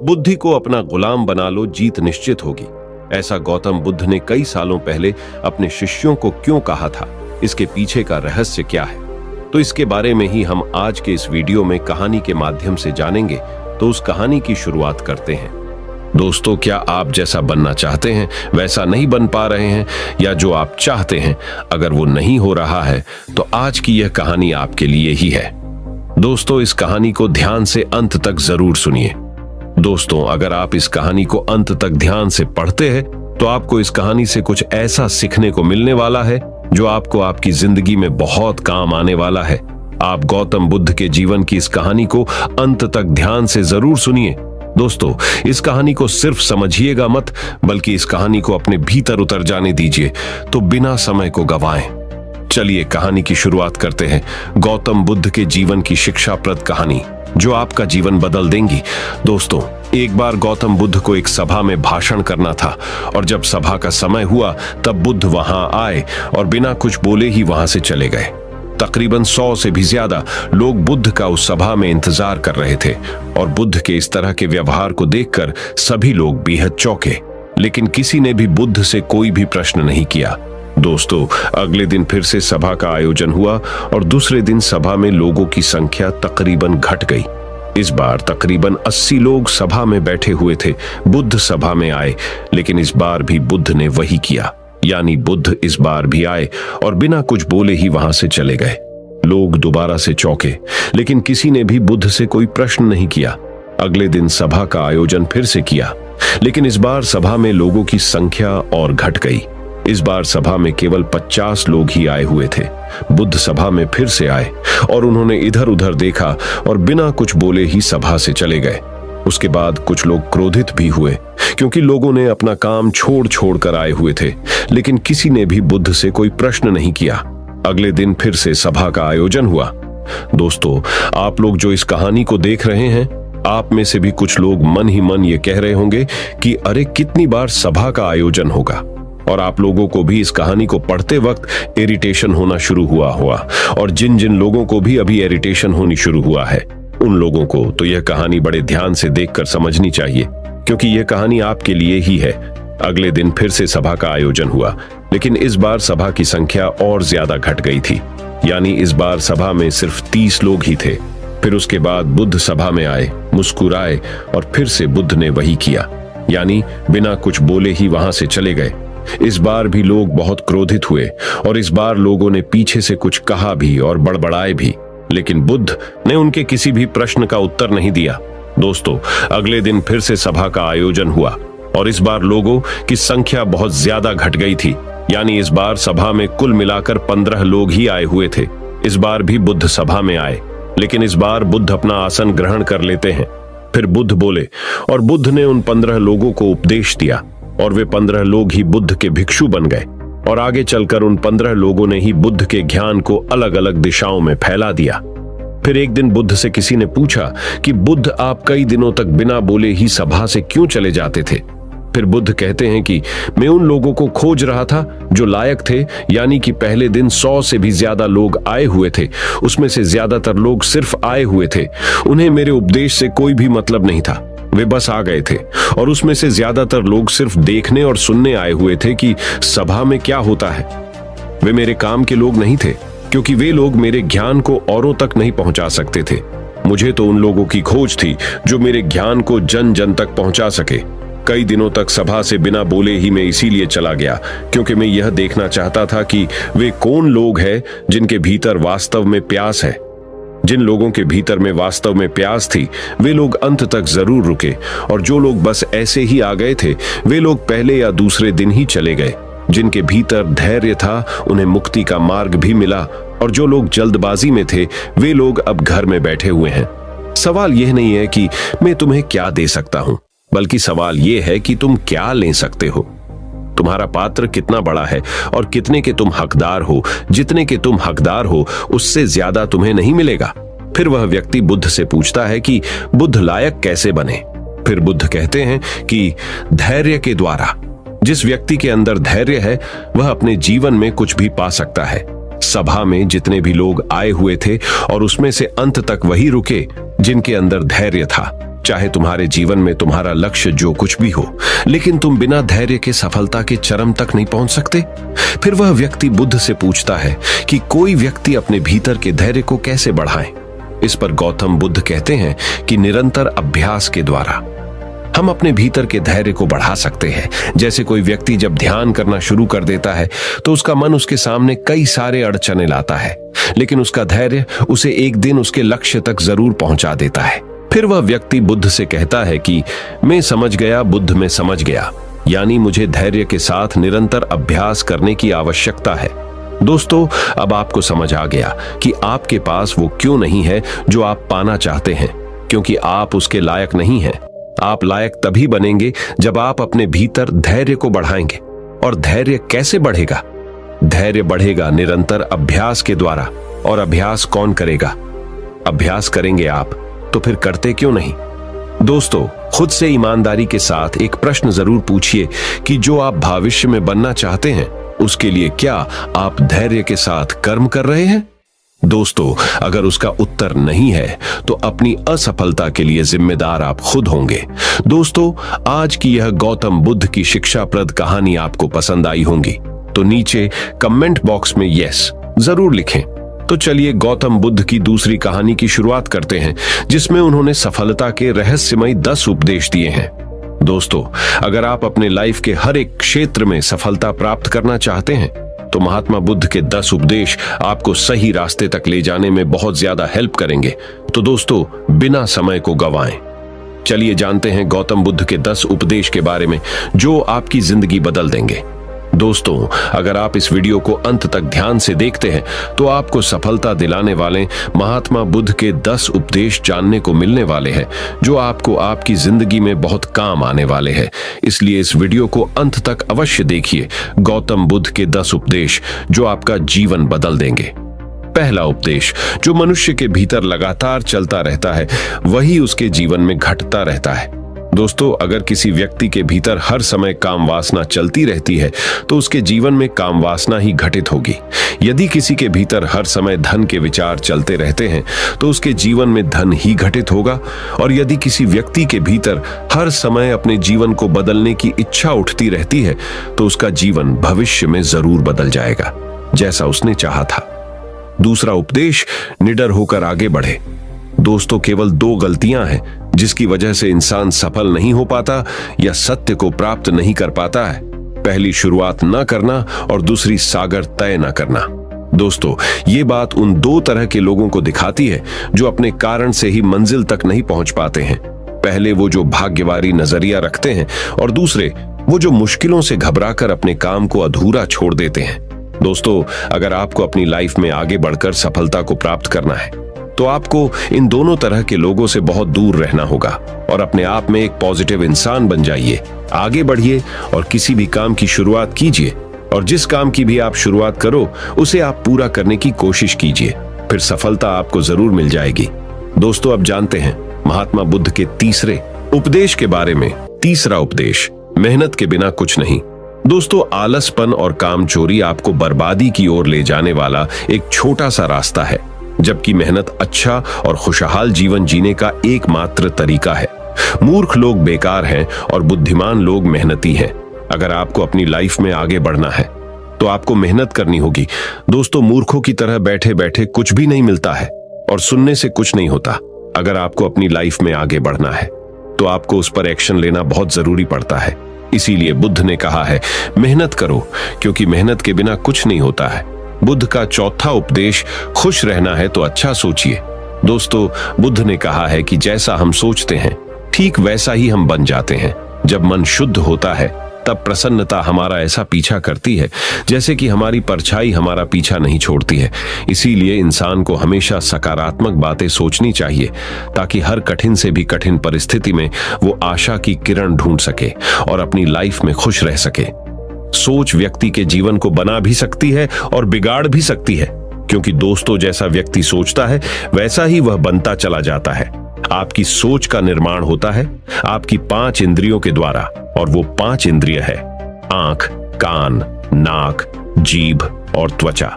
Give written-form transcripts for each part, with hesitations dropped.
बुद्धि को अपना गुलाम बना लो, जीत निश्चित होगी। ऐसा गौतम बुद्ध ने कई सालों पहले अपने शिष्यों को क्यों कहा था? इसके पीछे का रहस्य क्या है? तो इसके बारे में ही हम आज के इस वीडियो में कहानी के माध्यम से जानेंगे। तो उस कहानी की शुरुआत करते हैं। दोस्तों, क्या आप जैसा बनना चाहते हैं वैसा नहीं बन पा रहे हैं, या जो आप चाहते हैं अगर वो नहीं हो रहा है, तो आज की यह कहानी आपके लिए ही है। दोस्तों, इस कहानी को ध्यान से अंत तक जरूर सुनिए। दोस्तों, अगर आप इस कहानी को अंत तक ध्यान से पढ़ते हैं तो आपको इस कहानी से कुछ ऐसा सीखने को मिलने वाला है जो आपको आपकी जिंदगी में बहुत काम आने वाला है। आप गौतम बुद्ध के जीवन की इस कहानी को अंत तक ध्यान से जरूर सुनिए। दोस्तों, इस कहानी को सिर्फ समझिएगा मत, बल्कि इस कहानी को अपने भीतर उतर जाने दीजिए। तो बिना समय को गंवाएं, चलिए कहानी की शुरुआत करते हैं। गौतम बुद्ध के जीवन की शिक्षाप्रद कहानी जो आपका जीवन बदल देंगी। दोस्तों, एक बार गौतम बुद्ध को एक सभा में भाषण करना था, और जब सभा का समय हुआ तब बुद्ध वहां आए और बिना कुछ बोले ही वहां से चले गए। तकरीबन 100 से भी ज्यादा लोग बुद्ध का उस सभा में इंतजार कर रहे थे, और बुद्ध के इस तरह के व्यवहार को देखकर सभी लोग बेहद चौंके, लेकिन किसी ने भी बुद्ध से कोई भी प्रश्न नहीं किया। दोस्तों, अगले दिन फिर से सभा का आयोजन हुआ, और दूसरे दिन सभा में लोगों की संख्या तकरीबन घट गई। इस बार तकरीबन 80 लोग सभा में बैठे हुए थे। बुद्ध सभा में आए, लेकिन इस बार भी बुद्ध ने वही किया, यानी बुद्ध इस बार भी आए और बिना कुछ बोले ही वहां से चले गए। लोग दोबारा से चौंके, लेकिन किसी ने भी बुद्ध से कोई प्रश्न नहीं किया। अगले दिन सभा का आयोजन फिर से किया, लेकिन इस बार सभा में लोगों की संख्या और घट गई। इस बार सभा में केवल 50 लोग ही आए हुए थे। बुद्ध सभा में फिर से आए और उन्होंने इधर उधर देखा और बिना कुछ बोले ही सभा से चले गए। उसके बाद कुछ लोग क्रोधित भी हुए, क्योंकि लोगों ने अपना काम छोड़ छोड़ कर आए हुए थे, लेकिन किसी ने भी बुद्ध से कोई प्रश्न नहीं किया। अगले दिन फिर से सभा का आयोजन हुआ। दोस्तों, आप लोग जो इस कहानी को देख रहे हैं, आप में से भी कुछ लोग मन ही मन ये कह रहे होंगे कि अरे कितनी बार सभा का आयोजन होगा। और आप लोगों को भी इस कहानी को पढ़ते वक्त इरिटेशन होना शुरू हुआ होगा, और जिन जिन लोगों को भी अभी इरिटेशन होनी शुरू हुआ है, उन लोगों को तो यह कहानी बड़े ध्यान से देखकर समझनी चाहिए, क्योंकि यह कहानी आपके लिए ही है। अगले दिन फिर से सभा का आयोजन हुआ, लेकिन इस बार सभा की संख्या और ज्यादा घट गई थी, यानी इस बार सभा में सिर्फ 30 लोग ही थे। फिर उसके बाद बुद्ध सभा में आए, मुस्कुराए, और फिर से बुद्ध ने वही किया, यानी बिना कुछ बोले ही वहां से चले गए। इस बार भी लोग बहुत क्रोधित हुए, और इस बार लोगों ने पीछे से कुछ कहा भी और बड़बड़ाए भी, लेकिन बुद्ध ने उनके किसी भी प्रश्न का उत्तर नहीं दिया। दोस्तों, अगले दिन फिर से सभा का आयोजन हुआ, और इस बार लोगों की संख्या बहुत ज्यादा घट गई थी, यानी इस बार सभा में कुल मिलाकर 15 लोग ही आए हुए थे। इस बार भी बुद्ध सभा में आए, लेकिन इस बार बुद्ध अपना आसन ग्रहण कर लेते हैं। फिर बुद्ध बोले, और बुद्ध ने उन 15 लोगों को उपदेश दिया, और वे 15 लोग ही बुद्ध के भिक्षु बन गए। और आगे चलकर उन 15 लोगों ने ही बुद्ध के ज्ञान को अलग अलग दिशाओं में फैला दिया। फिर एक दिन बुद्ध से किसी ने पूछा कि बुद्ध, आप कई दिनों तक बिना बोले ही सभा से क्यों चले जाते थे? फिर बुद्ध कहते हैं कि मैं उन लोगों को खोज रहा था जो लायक थे, यानी कि पहले दिन 100 से भी ज्यादा लोग आए हुए थे, उसमें से ज्यादातर लोग सिर्फ आए हुए थे। उन्हें मेरे उपदेश से कोई भी मतलब नहीं था, वे बस आ गए थे। और उसमें से ज्यादातर लोग सिर्फ देखने और सुनने आए हुए थे कि सभा में क्या होता है। वे मेरे काम के लोग नहीं थे, क्योंकि वे लोग मेरे ज्ञान को औरों तक नहीं पहुंचा सकते थे। मुझे तो उन लोगों की खोज थी जो मेरे ज्ञान को जन जन तक पहुंचा सके। कई दिनों तक सभा से बिना बोले ही मैं इसीलिए चला गया, क्योंकि मैं यह देखना चाहता था कि वे कौन लोग हैं जिनके भीतर वास्तव में प्यास है। जिन लोगों के भीतर में वास्तव में प्यास थी, वे लोग अंत तक जरूर रुके, और जो लोग बस ऐसे ही आ गए थे, वे लोग पहले या दूसरे दिन ही चले गए। जिनके भीतर धैर्य था, उन्हें मुक्ति का मार्ग भी मिला, और जो लोग जल्दबाजी में थे, वे लोग अब घर में बैठे हुए हैं। सवाल यह नहीं है कि मैं तुम्हें क्या दे सकता हूं, बल्कि सवाल यह है कि तुम क्या ले सकते हो। तुम्हारा पात्र कितना बड़ा है और कितने के तुम हकदार हो। जितने के तुम हकदार हो, उससे ज्यादा तुम्हें नहीं मिलेगा। फिर वह व्यक्ति बुद्ध से पूछता है कि बुद्ध लायक कैसे बने? फिर बुद्ध कहते हैं कि धैर्य के द्वारा। जिस व्यक्ति के अंदर धैर्य है, वह अपने जीवन में कुछ भी पा सकता है। सभा में जितने भी लोग आए हुए थे, और उसमें से अंत तक वही रुके जिनके अंदर धैर्य था। चाहे तुम्हारे जीवन में तुम्हारा लक्ष्य जो कुछ भी हो, लेकिन तुम बिना धैर्य के सफलता के चरम तक नहीं पहुंच सकते। फिर वह व्यक्ति बुद्ध से पूछता है कि कोई व्यक्ति अपने भीतर के धैर्य को कैसे बढ़ाए। इस पर गौतम बुद्ध कहते हैं कि निरंतर अभ्यास के द्वारा हम अपने भीतर के धैर्य को बढ़ा सकते हैं। जैसे कोई व्यक्ति जब ध्यान करना शुरू कर देता है तो उसका मन उसके सामने कई सारे अड़चने लाता है, लेकिन उसका धैर्य उसे एक दिन उसके लक्ष्य तक जरूर पहुंचा देता है। फिर वह व्यक्ति बुद्ध से कहता है कि मैं समझ गया, बुद्ध मैं समझ गया, यानी मुझे धैर्य के साथ निरंतर अभ्यास करने की आवश्यकता है। दोस्तों, अब आपको समझ आ गया कि आपके पास वो क्यों नहीं है जो आप पाना चाहते हैं, क्योंकि आप उसके लायक नहीं हैं। आप लायक तभी बनेंगे जब आप अपने भीतर धैर्य को बढ़ाएंगे। और धैर्य कैसे बढ़ेगा? धैर्य बढ़ेगा निरंतर अभ्यास के द्वारा। और अभ्यास कौन करेगा? अभ्यास करेंगे आप, तो फिर करते क्यों नहीं? दोस्तों, खुद से ईमानदारी के साथ एक प्रश्न जरूर पूछिए कि जो आप भविष्य में बनना चाहते हैं उसके लिए क्या आप धैर्य के साथ कर्म कर रहे हैं? दोस्तों, अगर उसका उत्तर नहीं है तो अपनी असफलता के लिए जिम्मेदार आप खुद होंगे। दोस्तों, आज की यह गौतम बुद्ध की शिक्षाप्रद कहानी आपको पसंद आई होगी तो नीचे कमेंट बॉक्स में यस जरूर लिखें। तो चलिए गौतम बुद्ध की दूसरी कहानी की शुरुआत करते हैं, जिसमें उन्होंने सफलता के रहस्यमय 10 उपदेश दिए हैं। दोस्तों, अगर आप अपने लाइफ के हर एक क्षेत्र में सफलता प्राप्त करना चाहते हैं तो महात्मा बुद्ध के 10 उपदेश आपको सही रास्ते तक ले जाने में बहुत ज्यादा हेल्प करेंगे। तो दोस्तों, बिना समय को गंवाएं, चलिए जानते हैं गौतम बुद्ध के 10 उपदेश के बारे में जो आपकी जिंदगी बदल देंगे। दोस्तों, अगर आप इस वीडियो को अंत तक ध्यान से देखते हैं तो आपको सफलता दिलाने वाले महात्मा बुद्ध के 10 उपदेश जानने को मिलने वाले हैं जो आपको आपकी जिंदगी में बहुत काम आने वाले हैं। इसलिए इस वीडियो को अंत तक अवश्य देखिए। गौतम बुद्ध के 10 उपदेश जो आपका जीवन बदल देंगे। पहला उपदेश, जो मनुष्य के भीतर लगातार चलता रहता है वही उसके जीवन में घटता रहता है। दोस्तों, अगर किसी व्यक्ति के भीतर हर समय काम वासना चलती रहती है तो उसके जीवन में काम वासना ही घटित होगी। यदि किसी के भीतर हर समय धन के विचार चलते रहते हैं तो उसके जीवन में धन ही घटित होगा। और यदि किसी व्यक्ति के भीतर हर समय अपने जीवन को बदलने की इच्छा उठती रहती है तो उसका जीवन भविष्य में जरूर बदल जाएगा, जैसा उसने चाहा था। दूसरा उपदेश, निडर होकर आगे बढ़े। दोस्तों, केवल 2 गलतियां हैं जिसकी वजह से इंसान सफल नहीं हो पाता या सत्य को प्राप्त नहीं कर पाता है। पहली, शुरुआत न करना और दूसरी, सागर तय न करना। दोस्तों, ये बात उन 2 तरह के लोगों को दिखाती है जो अपने कारण से ही मंजिल तक नहीं पहुंच पाते हैं। पहले वो जो भाग्यवारी नजरिया रखते हैं और दूसरे वो जो मुश्किलों से घबराकर अपने काम को अधूरा छोड़ देते हैं। दोस्तों, अगर आपको अपनी लाइफ में आगे बढ़कर सफलता को प्राप्त करना है तो आपको इन दोनों तरह के लोगों से बहुत दूर रहना होगा और अपने आप में एक पॉजिटिव इंसान बन जाइए। आगे बढ़िए और किसी भी काम की शुरुआत कीजिए और जिस काम की भी आप शुरुआत करो उसे आप पूरा करने की कोशिश कीजिए, फिर सफलता आपको जरूर मिल जाएगी। दोस्तों, अब जानते हैं महात्मा बुद्ध के तीसरे उपदेश के बारे में। तीसरा उपदेश, मेहनत के बिना कुछ नहीं। दोस्तों, आलसपन और कामचोरी आपको बर्बादी की ओर ले जाने वाला एक छोटा सा रास्ता है, जबकि मेहनत अच्छा और खुशहाल जीवन जीने का एकमात्र तरीका है। मूर्ख लोग बेकार हैं और बुद्धिमान लोग मेहनती हैं। अगर आपको अपनी लाइफ में आगे बढ़ना है तो आपको मेहनत करनी होगी। दोस्तों, मूर्खों की तरह बैठे बैठे कुछ भी नहीं मिलता है और सुनने से कुछ नहीं होता। अगर आपको अपनी लाइफ में आगे बढ़ना है तो आपको उस पर एक्शन लेना बहुत जरूरी पड़ता है। इसीलिए बुद्ध ने कहा है, मेहनत करो, क्योंकि मेहनत के बिना कुछ नहीं होता है। बुद्ध का चौथा उपदेश, खुश रहना है तो अच्छा सोचिए। दोस्तों, बुद्ध ने कहा है कि जैसा हम सोचते हैं ठीक वैसा ही हम बन जाते हैं। जब मन शुद्ध होता है तब प्रसन्नता हमारा ऐसा पीछा करती है जैसे कि हमारी परछाई हमारा पीछा नहीं छोड़ती है। इसीलिए इंसान को हमेशा सकारात्मक बातें सोचनी चाहिए ताकि हर कठिन से भी कठिन परिस्थिति में वो आशा की किरण ढूंढ सके और अपनी लाइफ में खुश रह सके। सोच व्यक्ति के जीवन को बना भी सकती है और बिगाड़ भी सकती है, क्योंकि दोस्तों, जैसा व्यक्ति सोचता है वैसा ही वह बनता चला जाता है। आपकी सोच का निर्माण होता है आपकी 5 इंद्रियों के द्वारा, और वो 5 इंद्रिय है आंख, कान, नाक, जीभ और त्वचा।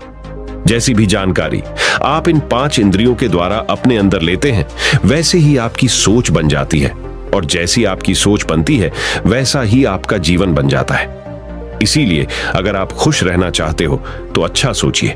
जैसी भी जानकारी आप इन 5 इंद्रियों के द्वारा अपने अंदर लेते हैं, वैसे ही आपकी सोच बन जाती है, और जैसी आपकी सोच बनती है वैसा ही आपका जीवन बन जाता है। इसीलिए अगर आप खुश रहना चाहते हो तो अच्छा सोचिए।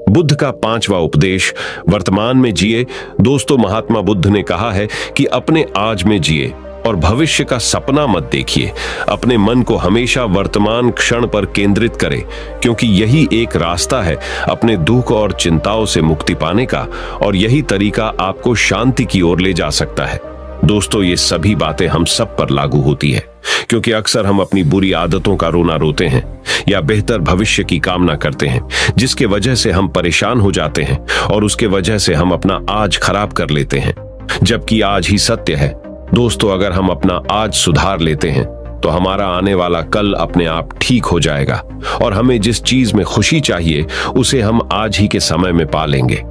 बुद्ध का 5वां उपदेश, वर्तमान में जिए। दोस्तों, महात्मा बुद्ध ने कहा है कि अपने आज में जिए और भविष्य का सपना मत देखिए। अपने मन को हमेशा वर्तमान क्षण पर केंद्रित करें, क्योंकि यही एक रास्ता है अपने दुख और चिंताओं से मुक्ति पाने का, और यही तरीका आपको शांति की ओर ले जा सकता है। दोस्तों, ये सभी बातें हम सब पर लागू होती है, क्योंकि अक्सर हम अपनी बुरी आदतों का रोना रोते हैं या बेहतर भविष्य की कामना करते हैं, जिसके वजह से हम परेशान हो जाते हैं और उसके वजह से हम अपना आज खराब कर लेते हैं, जबकि आज ही सत्य है। दोस्तों, अगर हम अपना आज सुधार लेते हैं तो हमारा आने वाला कल अपने आप ठीक हो जाएगा, और हमें जिस चीज में खुशी चाहिए उसे हम आज ही के समय में पा लेंगे।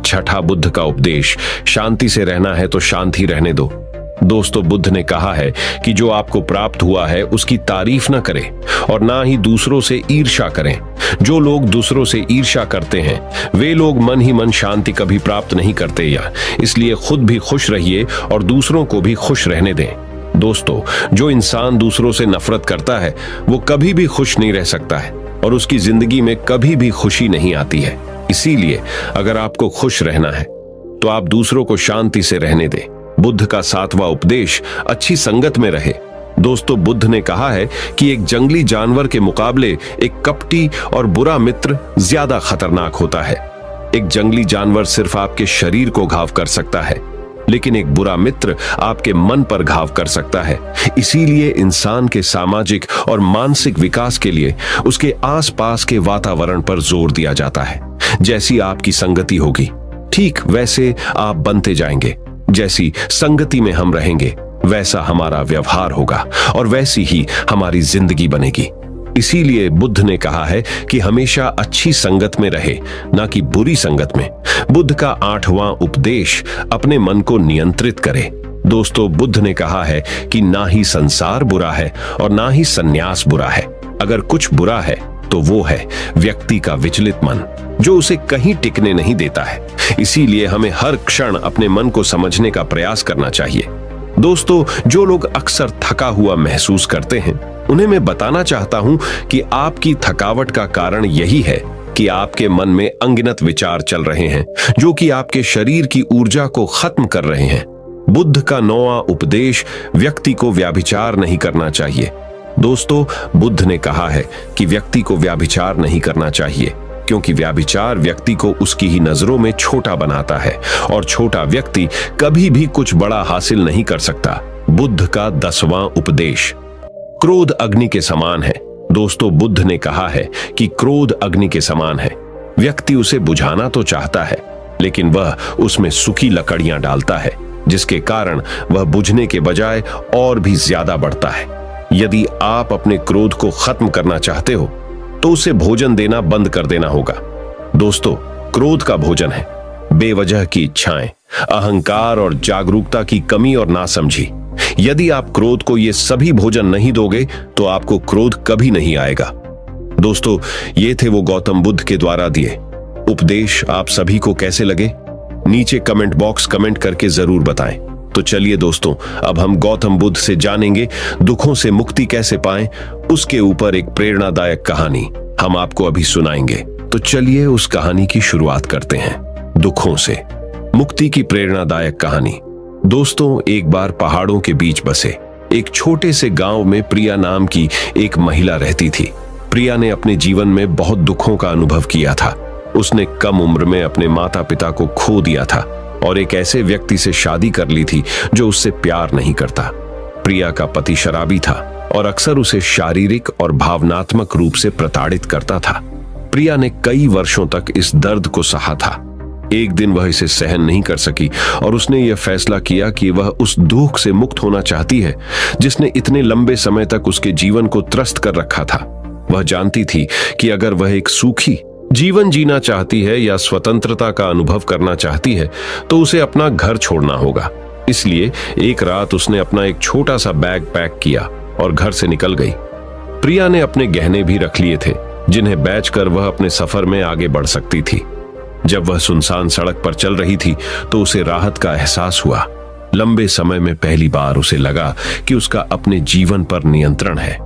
छठा बुद्ध का उपदेश, शांति से रहना है तो शांति रहने दो। दोस्तों, बुद्ध ने कहा है कि जो आपको प्राप्त हुआ है उसकी तारीफ न करें और ना ही दूसरों से ईर्ष्या करें। जो लोग दूसरों से ईर्ष्या करते हैं वे लोग मन ही मन शांति कभी प्राप्त नहीं करते, या इसलिए खुद भी खुश रहिए और दूसरों को भी खुश रहने दें। दोस्तों, जो इंसान दूसरों से नफरत करता है वो कभी भी खुश नहीं रह सकता है और उसकी जिंदगी में कभी भी खुशी नहीं आती है। इसीलिए अगर आपको खुश रहना है तो आप दूसरों को शांति से रहने दें। बुद्ध का 7वां उपदेश, अच्छी संगत में रहे। दोस्तों, बुद्ध ने कहा है कि एक जंगली जानवर के मुकाबले एक कपटी और बुरा मित्र ज्यादा खतरनाक होता है। एक जंगली जानवर सिर्फ आपके शरीर को घाव कर सकता है, लेकिन एक बुरा मित्र आपके मन पर घाव कर सकता है। इसीलिए इंसान के सामाजिक और मानसिक विकास के लिए उसके आसपास के वातावरण पर जोर दिया जाता है। जैसी आपकी संगति होगी, ठीक वैसे आप बनते जाएंगे। जैसी संगति में हम रहेंगे वैसा हमारा व्यवहार होगा और वैसी ही हमारी जिंदगी बनेगी। इसीलिए बुद्ध ने कहा है कि हमेशा अच्छी संगत में रहे, ना कि बुरी संगत में। बुद्ध का 8वां उपदेश, अपने मन को नियंत्रित करे। दोस्तों, बुद्ध ने कहा है कि ना ही संसार बुरा है और ना ही सन्यास बुरा है। अगर कुछ बुरा है तो वो है व्यक्ति का विचलित मन, जो उसे कहीं टिकने नहीं देता है। इसीलिए हमें हर क्षण अपने मन को समझने का प्रयास करना चाहिए। दोस्तों, जो लोग अक्सर थका हुआ महसूस करते हैं उन्हें मैं बताना चाहता हूं कि आपकी थकावट का कारण यही है कि आपके मन में अनगिनत विचार चल रहे हैं, जो कि आपके शरीर की ऊर्जा को खत्म कर रहे हैं। बुद्ध का 9वां उपदेश, व्यक्ति को व्यभिचार नहीं करना चाहिए। दोस्तों, बुद्ध ने कहा है कि व्यक्ति को व्यभिचार नहीं करना चाहिए, क्योंकि व्यभिचार व्यक्ति को उसकी ही नजरों में छोटा बनाता है और छोटा व्यक्ति कभी भी कुछ बड़ा हासिल नहीं कर सकता। बुद्ध का 10वां उपदेश, क्रोध अग्नि के समान है। दोस्तों, बुद्ध ने कहा है कि क्रोध अग्नि के समान है। व्यक्ति उसे बुझाना तो चाहता है, लेकिन वह उसमें सूखी लकड़ियां डालता है, जिसके कारण वह बुझने के बजाय और भी ज्यादा बढ़ता है। यदि आप अपने क्रोध को खत्म करना चाहते हो तो उसे भोजन देना बंद कर देना होगा। दोस्तों, क्रोध का भोजन है बेवजह की इच्छाएं, अहंकार और जागरूकता की कमी और नासमझी। यदि आप क्रोध को ये सभी भोजन नहीं दोगे तो आपको क्रोध कभी नहीं आएगा। दोस्तों, ये थे वो गौतम बुद्ध के द्वारा दिए उपदेश। आप सभी को कैसे लगे? नीचे कमेंट बॉक्स कमेंट करके जरूर बताएं। तो चलिए दोस्तों, अब हम गौतम बुद्ध से जानेंगे दुखों से मुक्ति कैसे पाएं। उसके ऊपर एक प्रेरणादायक कहानी हम आपको अभी सुनाएंगे। तो चलिए उस कहानी की शुरुआत करते हैं। दुखों से मुक्ति की प्रेरणादायक कहानी। दोस्तों, एक बार पहाड़ों के बीच बसे एक छोटे से गांव में प्रिया नाम की एक महिला रहती थी। प्रिया ने अपने जीवन में बहुत दुखों का अनुभव किया था। उसने कम उम्र में अपने माता पिता को खो दिया था और एक ऐसे व्यक्ति से शादी कर ली थी जो उससे प्यार नहीं करता। प्रिया का पति शराबी था और अक्सर उसे शारीरिक और भावनात्मक रूप से प्रताड़ित करता था। प्रिया ने कई वर्षों तक इस दर्द को सहा था। एक दिन वह इसे सहन नहीं कर सकी और उसने यह फैसला किया कि वह उस दुख से मुक्त होना चाहती है जिसने इतने लंबे समय तक उसके जीवन को त्रस्त कर रखा था। वह जानती थी कि अगर वह एक सुखी जीवन जीना चाहती है या स्वतंत्रता का अनुभव करना चाहती है तो उसे अपना घर छोड़ना होगा। इसलिए एक रात उसने अपना एक छोटा सा बैग पैक किया और घर से निकल गई। प्रिया ने अपने गहने भी रख लिए थे, जिन्हें बेचकर वह अपने सफर में आगे बढ़ सकती थी। जब वह सुनसान सड़क पर चल रही थी तो उसे राहत का एहसास हुआ। लंबे समय में पहली बार उसे लगा कि उसका अपने जीवन पर नियंत्रण है।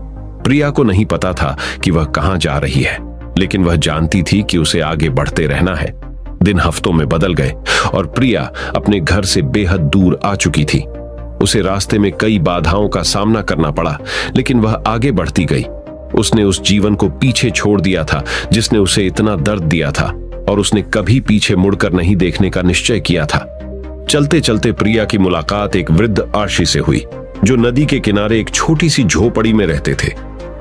प्रिया को नहीं पता था कि वह कहां जा रही है, लेकिन वह जानती थी कि उसे आगे बढ़ते रहना है। दिन हफ्तों में बदल गए और प्रिया अपने घर से बेहद दूर आ चुकी थी। उसे रास्ते में कई बाधाओं का सामना करना पड़ा, लेकिन वह आगे बढ़ती गई। उसने उस जीवन को पीछे छोड़ दिया था जिसने उसे इतना दर्द दिया था, और उसने कभी पीछे मुड़कर नहीं देखने का निश्चय किया था। चलते चलते प्रिया की मुलाकात एक वृद्ध आशी से हुई, जो नदी के किनारे एक छोटी सी झोपड़ी में रहते थे।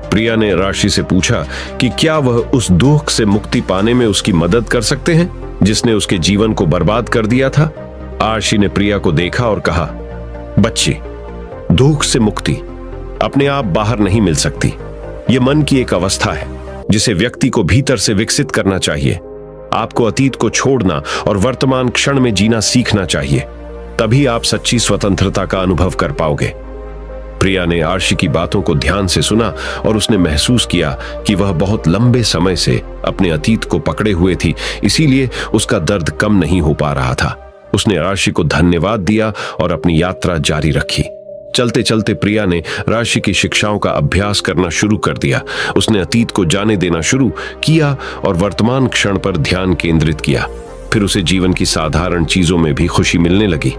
प्रिया ने राशि से पूछा कि क्या वह उस दुख से मुक्ति पाने में उसकी मदद कर सकते हैं जिसने उसके जीवन को बर्बाद कर दिया था। आशी ने प्रिया को देखा और कहा, बच्ची, दुख से मुक्ति अपने आप बाहर नहीं मिल सकती। यह मन की एक अवस्था है जिसे व्यक्ति को भीतर से विकसित करना चाहिए। आपको अतीत को छोड़ना और वर्तमान क्षण में जीना सीखना चाहिए, तभी आप सच्ची स्वतंत्रता का अनुभव कर पाओगे। प्रिया ने आशी की बातों को ध्यान से सुना और उसने महसूस किया कि वह बहुत लंबे समय से अपने अतीत को पकड़े हुए थी, इसीलिए उसका दर्द कम नहीं हो पा रहा था। उसने आशी को धन्यवाद दिया और अपनी यात्रा जारी रखी। चलते चलते प्रिया ने राशि की शिक्षाओं का अभ्यास करना शुरू कर दिया। उसने अतीत को जाने देना शुरू किया और वर्तमान क्षण पर ध्यान केंद्रित किया। फिर उसे जीवन की साधारण चीजों में भी खुशी मिलने लगी।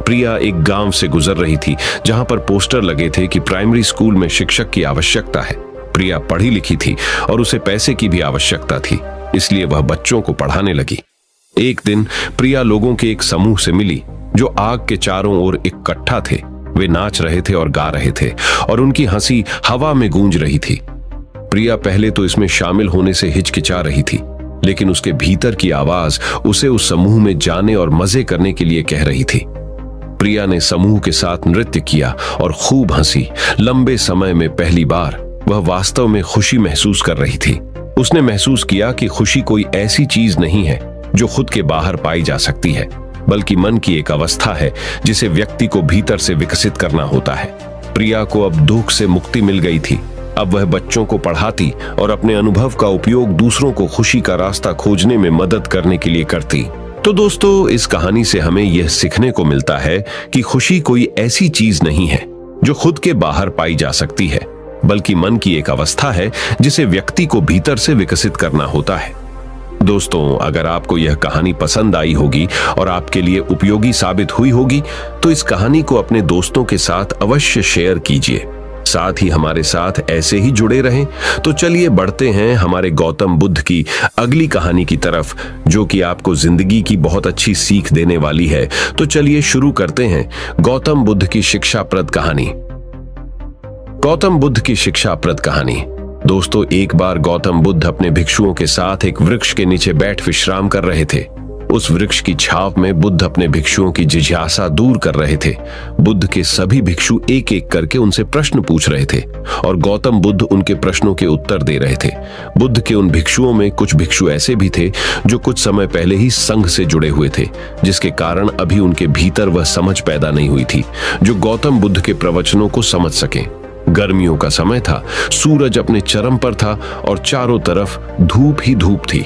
प्रिया एक गांव से गुजर रही थी जहां पर पोस्टर लगे थे कि प्राइमरी स्कूल में शिक्षक की आवश्यकता है। प्रिया पढ़ी लिखी थी और उसे पैसे की भी आवश्यकता थी, इसलिए वह बच्चों को पढ़ाने लगी। एक दिन प्रिया लोगों के एक समूह से मिली जो आग के चारों ओर इकट्ठा थे। वे नाच रहे थे और गा रहे थे और उनकी हंसी हवा में गूंज रही थी। प्रिया पहले तो इसमें शामिल होने से हिचकिचा रही थी, लेकिन उसके भीतर की आवाज उसे उस समूह में जाने और मजे करने के लिए कह रही थी। प्रिया ने समूह के साथ नृत्य किया और खूब हंसी। लंबे समय में पहली बार वह वास्तव में खुशी महसूस कर रही थी। उसने महसूस किया कि खुशी कोई ऐसी चीज नहीं है जो खुद के बाहर पाई जा सकती है, बल्कि मन की एक अवस्था है जिसे व्यक्ति को भीतर से विकसित करना होता है। प्रिया को अब दुख से मुक्ति मिल गई थी। अब वह बच्चों को पढ़ाती और अपने अनुभव का उपयोग दूसरों को खुशी का रास्ता खोजने में मदद करने के लिए करती। तो दोस्तों, इस कहानी से हमें यह सीखने को मिलता है कि खुशी कोई ऐसी चीज नहीं है जो खुद के बाहर पाई जा सकती है, बल्कि मन की एक अवस्था है जिसे व्यक्ति को भीतर से विकसित करना होता है। दोस्तों, अगर आपको यह कहानी पसंद आई होगी और आपके लिए उपयोगी साबित हुई होगी तो इस कहानी को अपने दोस्तों के साथ अवश्य शेयर कीजिए। साथ ही हमारे साथ ऐसे ही जुड़े रहें। तो चलिए बढ़ते हैं हमारे गौतम बुद्ध की अगली कहानी की तरफ, जो कि आपको जिंदगी की बहुत अच्छी सीख देने वाली है। तो चलिए शुरू करते हैं गौतम बुद्ध की शिक्षाप्रद कहानी। गौतम बुद्ध की शिक्षाप्रद कहानी। दोस्तों, एक बार गौतम बुद्ध अपने भिक्षुओं के साथ एक वृक्ष के नीचे बैठ विश्राम कर रहे थे। उस वृक्ष की छाव में बुद्ध अपने भिक्षुओं की जिज्ञासा दूर कर रहे थे। बुद्ध के सभी भिक्षु एक एक करके उनसे प्रश्न पूछ रहे थे और गौतम बुद्ध उनके प्रश्नों के उत्तर दे रहे थे। बुद्ध के उन भिक्षुओं में कुछ भिक्षु ऐसे भी थे जो कुछ समय पहले ही संघ से जुड़े हुए थे, जिसके कारण अभी उनके भीतर वह समझ पैदा नहीं हुई थी जो गौतम बुद्ध के प्रवचनों को समझ सकें। गर्मियों का समय था, सूरज अपने चरम पर था और चारों तरफ धूप ही धूप थी,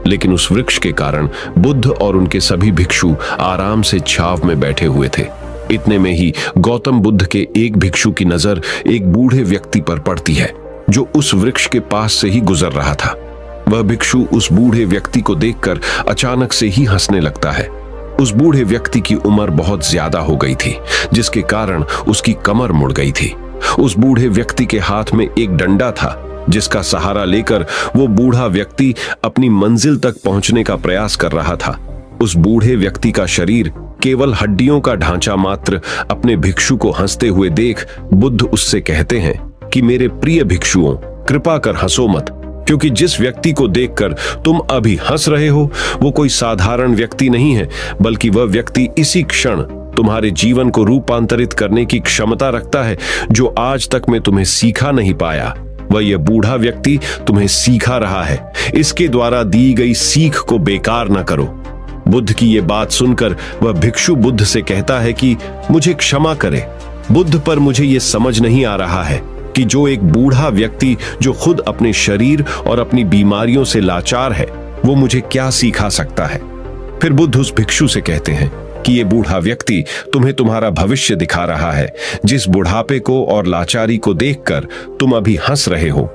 लेकिन उस वृक्ष के कारण बुद्ध और उनके सभी भिक्षु आराम से छाव में बैठे हुए थे। इतने में ही गौतम बुद्ध के एक भिक्षु की नजर एक बूढ़े व्यक्ति पर पड़ती है जो उस वृक्ष के पास से ही गुजर रहा था। वह भिक्षु उस बूढ़े व्यक्ति को देखकर अचानक से ही हंसने लगता है। उस बूढ़े व्यक्ति की उम्र बहुत ज्यादा हो गई थी, जिसके कारण उसकी कमर मुड़ गई थी। उस बूढ़े व्यक्ति के हाथ में एक डंडा था जिसका सहारा लेकर वो बूढ़ा व्यक्ति अपनी मंजिल तक पहुंचने का प्रयास कर रहा था। उस बूढ़े व्यक्ति का शरीर केवल हड्डियों का ढांचा मात्र अपने भिक्षु को हंसते हुए देख बुद्ध उससे कहते हैं कि मेरे प्रिय भिक्षुओं, कृपा कर हंसो मत, क्योंकि जिस व्यक्ति को देखकर तुम अभी हंस रहे हो वो कोई साधारण व्यक्ति नहीं है, बल्कि वह व्यक्ति इसी क्षण तुम्हारे जीवन को रूपांतरित करने की क्षमता रखता है जो आज तक मैं तुम्हें सिखा नहीं पाया। वह यह बूढ़ा व्यक्ति तुम्हें सिखा रहा है। इसके द्वारा दी गई सीख को बेकार न करो। बुद्ध की यह बात सुनकर वह भिक्षु बुद्ध से कहता है कि मुझे क्षमा करे बुद्ध, पर मुझे यह समझ नहीं आ रहा है कि कि जो एक बूढ़ा व्यक्ति जो खुद अपने शरीर और अपनी बीमारियों से लाचार है, वो मुझे क्या सिखा सकता है। फिर बुद्ध उस भिक्षु से कहते हैं कि ये बूढ़ा व्यक्ति तुम्हें तुम्हारा भविष्य दिखा रहा है। जिस बुढ़ापे को और लाचारी को देखकर तुम अभी हंस रहे हो,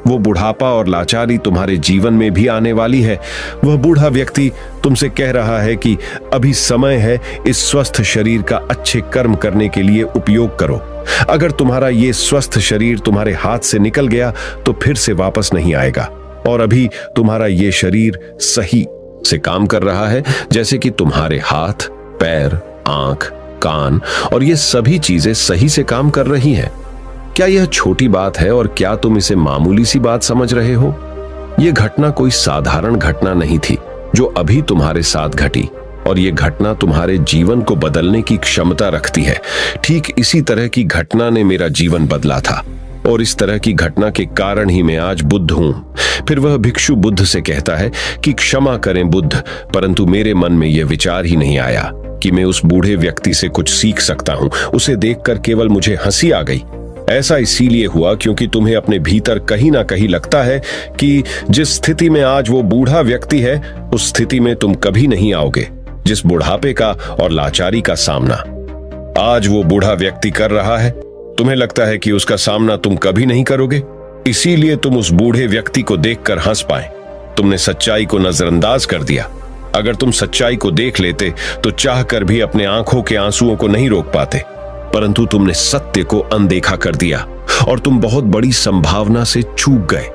वो बुढ़ापा और लाचारी तुम्हारे जीवन में भी आने वाली है। वह बूढ़ा व्यक्ति तुमसे कह रहा है कि अभी समय है, इस स्वस्थ शरीर का अच्छे कर्म करने के लिए उपयोग करो। अगर तुम्हारा ये स्वस्थ शरीर तुम्हारे हाथ से निकल गया तो फिर से वापस नहीं आएगा, और अभी तुम्हारा ये शरीर सही से काम कर रहा है, जैसे कि तुम्हारे हाथ, पैर, आंख, कान और ये सभी चीजें सही से काम कर रही हैं। क्या यह छोटी बात है और क्या तुम इसे मामूली सी बात समझ रहे हो? यह घटना कोई साधारण घटना नहीं थी जो अभी तुम्हारे साथ घटी, और यह घटना तुम्हारे जीवन को बदलने की क्षमता रखती है। ठीक इसी तरह की घटना ने मेरा जीवन बदला था, और इस तरह की घटना के कारण ही मैं आज बुद्ध हूं। फिर वह भिक्षु बुद्ध से कहता है कि क्षमा करें बुद्ध, परंतु मेरे मन में यह विचार ही नहीं आया कि मैं उस बूढ़े व्यक्ति से कुछ सीख सकता हूं। उसे देखकर केवल मुझे हंसी आ गई। ऐसा इसीलिए हुआ क्योंकि तुम्हें अपने भीतर कहीं ना कहीं लगता है कि जिस स्थिति में आज वो बूढ़ा व्यक्ति है, उस स्थिति में तुम कभी नहीं आओगे। जिस बुढ़ापे का और लाचारी का सामना आज वो बूढ़ा व्यक्ति कर रहा है, तुम्हें लगता है कि उसका सामना तुम कभी नहीं करोगे। इसीलिए तुम उस बूढ़े व्यक्ति को देखकर हंस पाए। तुमने सच्चाई को नजरअंदाज कर दिया। अगर तुम सच्चाई को देख लेते तो चाहकर भी अपने आंखों के आंसुओं को नहीं रोक पाते, परंतु तुमने सत्य को अनदेखा कर दिया और तुम बहुत बड़ी संभावना से चूक गए।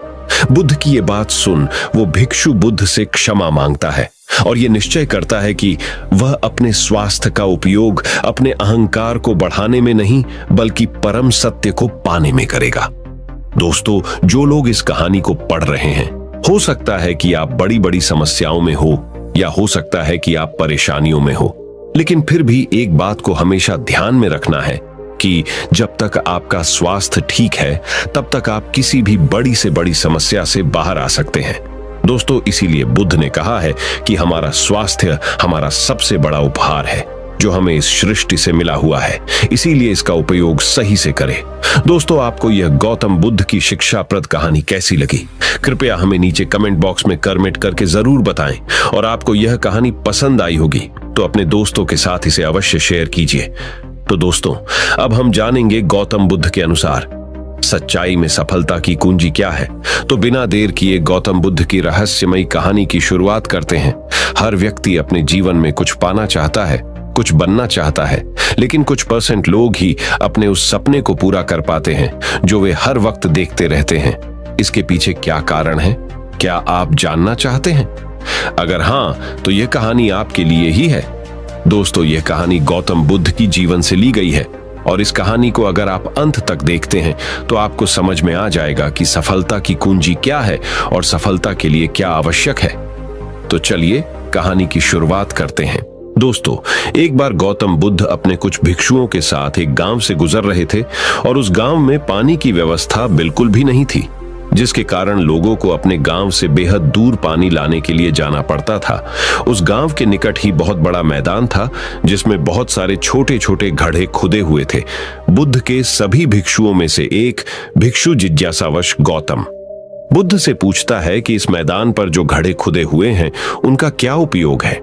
बुद्ध की ये बात सुन वो भिक्षु बुद्ध से क्षमा मांगता है और ये निश्चय करता है कि वह अपने स्वास्थ्य का उपयोग अपने अहंकार को बढ़ाने में नहीं, बल्कि परम सत्य को पाने में करेगा। दोस्तों, जो लोग इस कहानी को पढ़ रहे हैं, हो सकता है कि आप बड़ी बड़ी समस्याओं में हो, या हो सकता है कि आप परेशानियों में हो, लेकिन फिर भी एक बात को हमेशा ध्यान में रखना है कि जब तक आपका स्वास्थ्य ठीक है, तब तक आप किसी भी बड़ी से बड़ी समस्या से बाहर आ सकते हैं। दोस्तों, इसीलिए बुद्ध ने कहा है कि हमारा स्वास्थ्य हमारा सबसे बड़ा उपहार है जो हमें इस सृष्टि से मिला हुआ है, इसीलिए इसका उपयोग सही से करें। दोस्तों, आपको यह गौतम बुद्ध की शिक्षाप्रद कहानी कैसी लगी? कृपया हमें नीचे कमेंट बॉक्स में कमेंट करके जरूर बताएं, और आपको यह कहानी पसंद आई होगी तो अपने दोस्तों के साथ इसे अवश्य शेयर कीजिए। तो दोस्तों, अब हम जानेंगे गौतम बुद्ध के अनुसार सच्चाई में सफलता की कुंजी क्या है। तो बिना देर किए गौतम बुद्ध की रहस्यमयी कहानी की शुरुआत करते हैं। हर व्यक्ति अपने जीवन में कुछ पाना चाहता है, कुछ बनना चाहता है, लेकिन कुछ % लोग ही अपने उस सपने को पूरा कर पाते हैं जो वे हर वक्त देखते रहते हैं। इसके पीछे क्या कारण है? क्या आप जानना चाहते हैं? अगर हाँ, तो यह कहानी आपके लिए ही है। दोस्तों, यह कहानी गौतम बुद्ध की जीवन से ली गई है, और इस कहानी को अगर आप अंत तक देखते हैं तो आपको समझ में आ जाएगा कि सफलता की कुंजी क्या है और सफलता के लिए क्या आवश्यक है। तो चलिए कहानी की शुरुआत करते हैं। दोस्तों, एक बार गौतम बुद्ध अपने कुछ भिक्षुओं के साथ एक गांव से गुजर रहे थे, और उस गांव में पानी की व्यवस्था बिल्कुल भी नहीं थी, जिसके कारण लोगों को अपने गांव से बेहद दूर पानी लाने के लिए जाना पड़ता था। उस गांव के निकट ही बहुत बड़ा मैदान था जिसमें बहुत सारे छोटे छोटे घड़े खुदे हुए थे। बुद्ध के सभी भिक्षुओं में से एक भिक्षु जिज्ञासावश गौतम बुद्ध से पूछता है कि इस मैदान पर जो घड़े खुदे हुए हैं उनका क्या उपयोग है।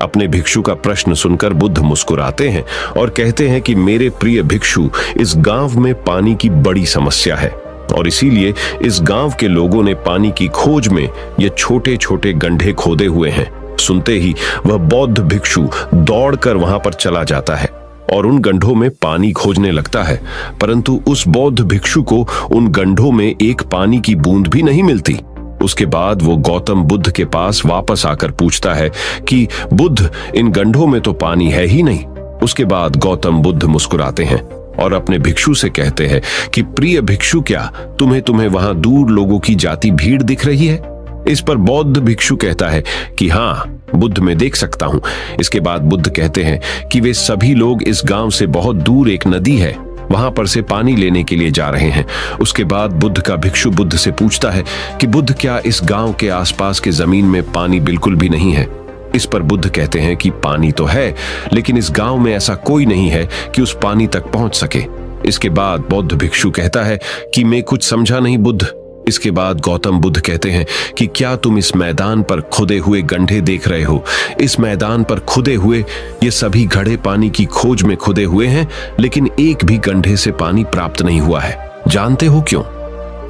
अपने भिक्षु का प्रश्न सुनकर बुद्ध मुस्कुराते हैं और कहते हैं कि मेरे प्रिय भिक्षु, इस गांव में पानी की बड़ी समस्या है, और इसीलिए इस गांव के लोगों ने पानी की खोज में ये छोटे छोटे गड्ढे खोदे हुए हैं। सुनते ही वह बौद्ध भिक्षु दौड़कर वहां पर चला जाता है और उन गड्ढों में पानी खोजने लगता है, परंतु उस बौद्ध भिक्षु को उन गड्ढों में एक पानी की बूंद भी नहीं मिलती। उसके बाद वो गौतम बुद्ध के पास वापस आकर पूछता है कि बुद्ध, इन गड्ढों में तो पानी है ही नहीं। उसके बाद गौतम बुद्ध मुस्कुराते हैं और अपने भिक्षु से कहते हैं कि प्रिय भिक्षु, क्या तुम्हें वहां दूर लोगों की जाती भीड़ दिख रही है? इस पर बौद्ध भिक्षु कहता है कि हाँ बुद्ध, मैं देख सकता हूं। इसके बाद बुद्ध कहते हैं कि वे सभी लोग इस गांव से बहुत दूर एक नदी है, वहां पर से पानी लेने के लिए जा रहे हैं। उसके बाद बुद्ध का भिक्षु बुद्ध से पूछता है कि बुद्ध, क्या इस गांव के आसपास के जमीन में पानी बिल्कुल भी नहीं है? इस पर बुद्ध कहते हैं कि पानी तो है, लेकिन इस गांव में ऐसा कोई नहीं है कि उस पानी तक पहुंच सके। इसके बाद बौद्ध भिक्षु कहता है कि मैं कुछ समझा नहीं बुद्ध। इसके बाद गौतम बुद्ध कहते हैं कि क्या तुम इस मैदान पर खुदे हुए गड्ढे देख रहे हो? इस मैदान पर खुदे हुए ये सभी घड़े पानी की खोज में खुदे हुए हैं, लेकिन एक भी गड्ढे से पानी प्राप्त नहीं हुआ है। जानते हो क्यों?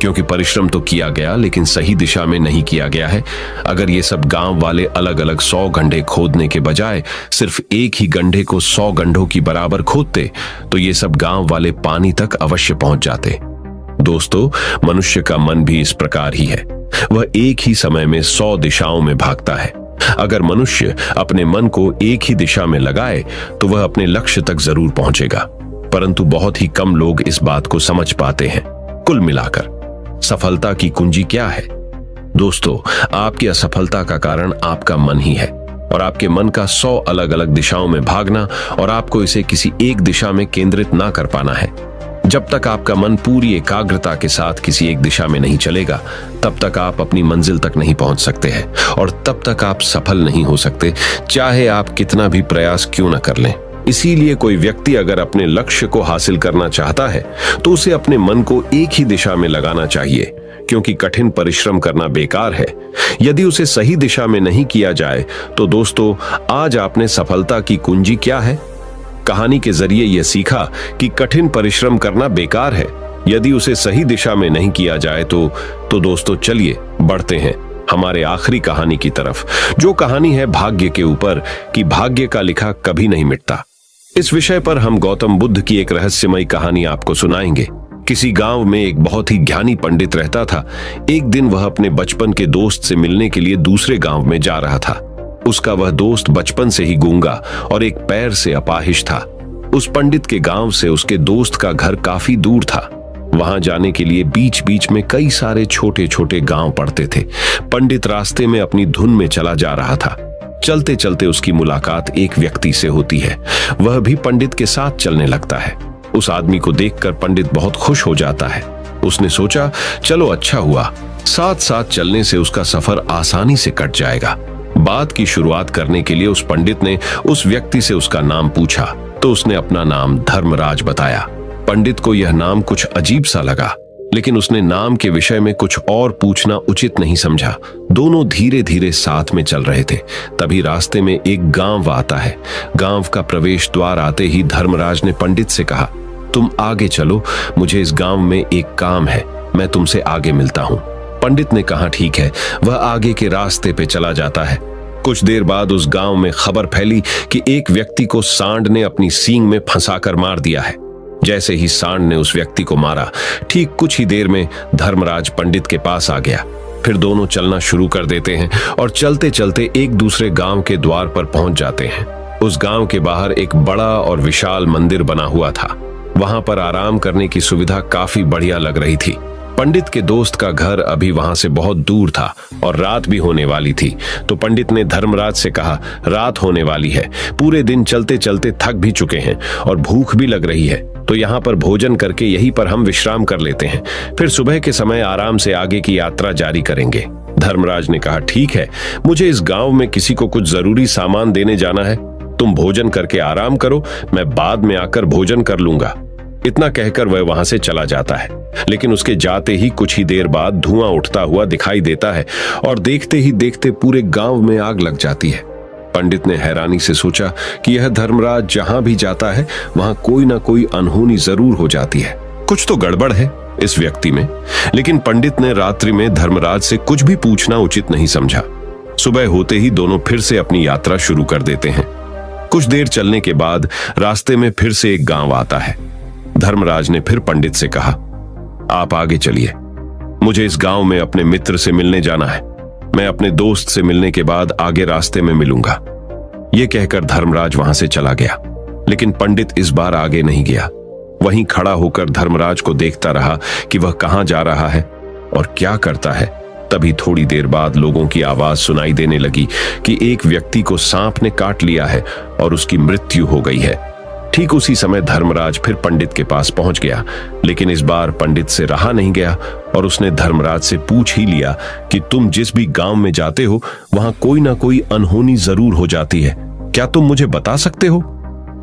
क्योंकि परिश्रम तो किया गया, लेकिन सही दिशा में नहीं किया गया है। अगर ये सब गांव वाले अलग अलग 100 गड्ढे खोदने के बजाय सिर्फ एक ही गड्ढे को 100 गड्ढों की बराबर खोदते, तो ये सब गांव वाले पानी तक अवश्य पहुंच जाते। दोस्तों, मनुष्य का मन भी इस प्रकार ही है। वह एक ही समय में 100 दिशाओं में भागता है। अगर मनुष्य अपने मन को एक ही दिशा में लगाए तो वह अपने लक्ष्य तक जरूर पहुंचेगा, परंतु बहुत ही कम लोग इस बात को समझ पाते हैं। कुल मिलाकर सफलता की कुंजी क्या है? दोस्तों, आपकी असफलता का कारण आपका मन ही है, और आपके मन का 100 अलग अलग दिशाओं में भागना, और आपको इसे किसी एक दिशा में केंद्रित ना कर पाना है। जब तक आपका मन पूरी एकाग्रता के साथ किसी एक दिशा में नहीं चलेगा, तब तक आप अपनी मंजिल तक नहीं पहुंच सकते हैं, और तब तक आप सफल नहीं हो सकते, चाहे आप कितना भी प्रयास क्यों न कर लें। इसीलिए कोई व्यक्ति अगर अपने लक्ष्य को हासिल करना चाहता है तो उसे अपने मन को एक ही दिशा में लगाना चाहिए, क्योंकि कठिन परिश्रम करना बेकार है यदि उसे सही दिशा में नहीं किया जाए। तो दोस्तों, आज आपने सफलता की कुंजी क्या है? कहानी के जरिए यह सीखा कि कठिन परिश्रम करना बेकार है यदि उसे सही दिशा में नहीं किया जाए। तो दोस्तों, चलिए बढ़ते हैं हमारे आखिरी कहानी की तरफ, जो कहानी है भाग्य के ऊपर, कि भाग्य का लिखा कभी नहीं मिटता। इस विषय पर हम गौतम बुद्ध की एक रहस्यमयी कहानी आपको सुनाएंगे। किसी गांव में एक बहुत ही ज्ञानी पंडित रहता था। एक दिन वह अपने बचपन के दोस्त से मिलने के लिए दूसरे गांव में जा रहा था। उसका वह दोस्त बचपन से ही गूंगा और एक पैर से अपाहिज था। उस पंडित के गांव से उसके दोस्त का घर काफी दूर था। वहां जाने के लिए बीच बीच में कई सारे छोटे छोटे गांव पड़ते थे। पंडित रास्ते में अपनी धुन में चला जा रहा था। चलते चलते उसकी मुलाकात एक व्यक्ति से होती है। वह भी पंडित के साथ चलने लगता है। उस आदमी को देखकर पंडित बहुत खुश हो जाता है। उसने सोचा, चलो अच्छा हुआ, साथ साथ चलने से उसका सफर आसानी से कट जाएगा। बात की शुरुआत करने के लिए उस पंडित ने उस व्यक्ति से उसका नाम पूछा, तो उसने अपना नाम धर्मराज बताया। पंडित को यह नाम कुछ अजीब सा लगा, लेकिन उसने नाम के विषय में कुछ और पूछना उचित नहीं समझा। दोनों धीरे धीरे साथ में चल रहे थे। तभी रास्ते में एक गांव आता है। गांव का प्रवेश द्वार आते ही धर्मराज ने पंडित से कहा, तुम आगे चलो, मुझे इस गांव में एक काम है, मैं तुमसे आगे मिलता हूं। पंडित ने कहा, ठीक है। वह आगे के रास्ते पे चला जाता है। कुछ देर बाद उस गांव में खबर फैली कि एक व्यक्ति को सांड ने अपनी सींग में फंसाकर मार दिया है। जैसे ही सांड ने उस व्यक्ति को मारा, ठीक कुछ ही देर में धर्मराज पंडित के पास आ गया। फिर दोनों चलना शुरू कर देते हैं और चलते चलते एक दूसरे गांव के द्वार पर पहुंच जाते हैं। उस गांव के बाहर एक बड़ा और विशाल मंदिर बना हुआ था। वहां पर आराम करने की सुविधा काफी बढ़िया लग रही थी। पंडित के दोस्त का घर अभी वहां से बहुत दूर था और रात भी होने वाली थी। तो पंडित ने धर्मराज से कहा, रात होने वाली है, पूरे दिन चलते चलते थक भी चुके हैं और भूख भी लग रही है, तो यहाँ पर भोजन करके यहीं पर हम विश्राम कर लेते हैं, फिर सुबह के समय आराम से आगे की यात्रा जारी करेंगे। धर्मराज ने कहा, ठीक है, मुझे इस गांव में किसी को कुछ जरूरी सामान देने जाना है, तुम भोजन करके आराम करो, मैं बाद में आकर भोजन कर लूंगा। इतना कहकर वह वहां से चला जाता है। लेकिन उसके जाते ही कुछ ही देर बाद धुआं उठता हुआ दिखाई देता है और देखते ही देखते पूरे गांव में आग लग जाती है। पंडित ने हैरानी से सोचा कि यह धर्मराज जहां भी जाता है वहां कोई ना कोई अनहोनी जरूर हो जाती है, कुछ तो गड़बड़ है इस व्यक्ति में। लेकिन पंडित ने रात्रि में धर्मराज से कुछ भी पूछना उचित नहीं समझा। सुबह होते ही दोनों फिर से अपनी यात्रा शुरू कर देते हैं। कुछ देर चलने के बाद रास्ते में फिर से एक गांव आता है। धर्मराज ने फिर पंडित से कहा, आप आगे चलिए, मुझे इस गांव में अपने मित्र से मिलने जाना है, मैं अपने दोस्त से मिलने के बाद आगे रास्ते में मिलूंगा। यह कहकर धर्मराज वहां से चला गया। लेकिन पंडित इस बार आगे नहीं गया। वहीं खड़ा होकर धर्मराज को देखता रहा कि वह कहां जा रहा है और क्या करता है। तभी थोड़ी देर बाद लोगों की आवाज सुनाई देने लगी कि एक व्यक्ति को सांप ने काट लिया है और उसकी मृत्यु हो गई है। ठीक उसी समय धर्मराज फिर पंडित के पास पहुंच गया। लेकिन इस बार पंडित से रहा नहीं गया और उसने धर्मराज से पूछ ही लिया कि तुम जिस भी गांव में जाते हो वहां कोई ना कोई अनहोनी जरूर हो जाती है, क्या तुम मुझे बता सकते हो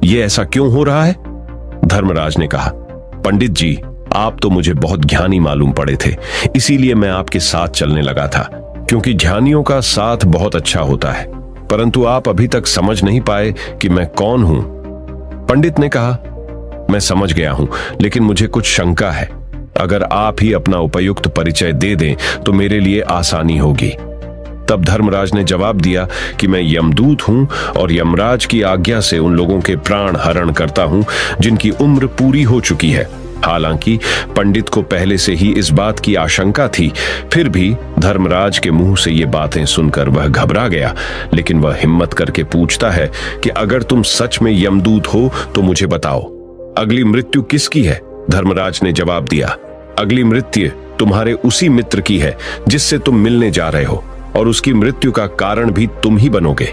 ये ऐसा क्यों हो रहा है? धर्मराज ने कहा, पंडित जी, आप तो मुझे बहुत ज्ञानी मालूम पड़े थे, इसीलिए मैं आपके साथ चलने लगा था, क्योंकि ज्ञानियों का साथ बहुत अच्छा होता है। परंतु आप अभी तक समझ नहीं पाए कि मैं कौन हूं। पंडित ने कहा, मैं समझ गया हूं, लेकिन मुझे कुछ शंका है। अगर आप ही अपना उपयुक्त परिचय दे दें तो मेरे लिए आसानी होगी। तब धर्मराज ने जवाब दिया कि मैं यमदूत हूं और यमराज की आज्ञा से उन लोगों के प्राण हरण करता हूं जिनकी उम्र पूरी हो चुकी है। हालांकि पंडित को पहले से ही इस बात की आशंका थी, फिर भी धर्मराज के मुंह से ये बातें सुनकर वह घबरा गया। लेकिन वह हिम्मत करके पूछता है कि अगर तुम सच में यमदूत हो तो मुझे बताओ, अगली मृत्यु किसकी है? धर्मराज ने जवाब दिया, अगली मृत्यु तुम्हारे उसी मित्र की है जिससे तुम मिलने जा रहे हो, और उसकी मृत्यु का कारण भी तुम ही बनोगे।